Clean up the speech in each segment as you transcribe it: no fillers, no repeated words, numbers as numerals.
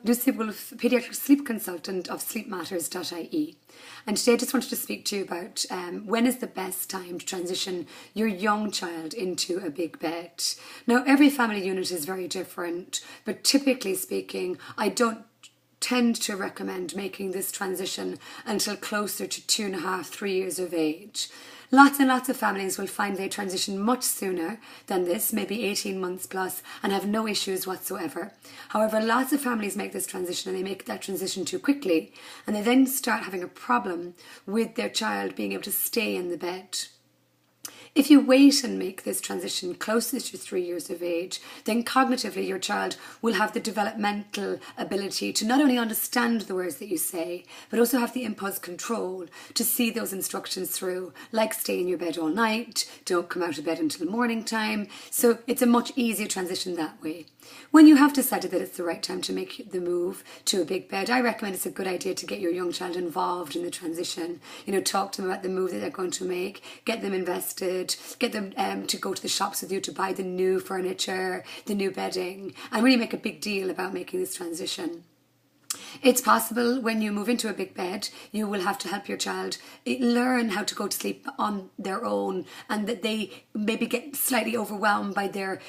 Lucy Wolfe, paediatric sleep consultant of Sleepmatters.ie. And today I just wanted to speak to you about when is the best time to transition your young child into a big bed. Now, every family unit is very different, but typically speaking, I don't tend to recommend making this transition until closer to 2.5, 3 years of age. Lots and lots of families will find they transition much sooner than this, maybe 18 months plus, and have no issues whatsoever. However, lots of families make this transition and they make that transition too quickly, and they then start having a problem with their child being able to stay in the bed. If you wait and make this transition closer to 3 years of age, then cognitively your child will have the developmental ability to not only understand the words that you say, but also have the impulse control to see those instructions through, like stay in your bed all night, don't come out of bed until morning time. So it's a much easier transition that way. When you have decided that it's the right time to make the move to a big bed, I recommend it's a good idea to get your young child involved in the transition. Talk to them about the move that they're going to make, get them invested, get them to go to the shops with you to buy the new furniture, the new bedding, and really make a big deal about making this transition. It's possible when you move into a big bed, you will have to help your child learn how to go to sleep on their own, and that they maybe get slightly overwhelmed by their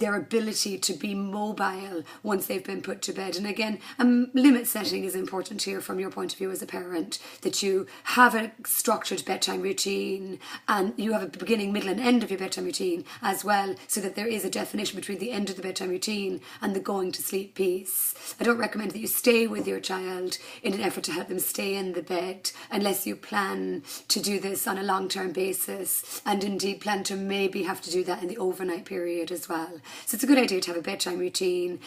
ability to be mobile once they've been put to bed. And again, limit setting is important here from your point of view as a parent, that you have a structured bedtime routine and you have a beginning, middle and end of your bedtime routine as well, so that there is a definition between the end of the bedtime routine and the going to sleep piece. I don't recommend that you stay with your child in an effort to help them stay in the bed unless you plan to do this on a long-term basis, and indeed plan to maybe have to do that in the overnight period as well. So it's a good idea to have a bedtime routine,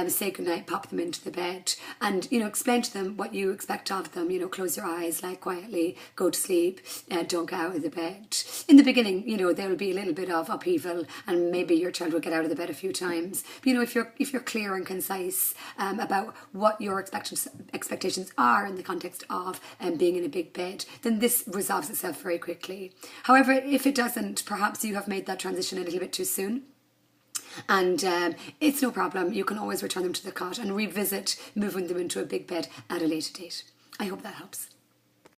say goodnight, pop them into the bed, and explain to them what you expect of them. Close your eyes, lie quietly, go to sleep, don't get out of the bed. In the beginning, there will be a little bit of upheaval, and maybe your child will get out of the bed a few times. But, if you're clear and concise about what your expectations are in the context of being in a big bed, then this resolves itself very quickly. However, if it doesn't, perhaps you have made that transition a little bit too soon, and it's no problem. You can always return them to the cot and revisit moving them into a big bed at a later date. I hope that helps.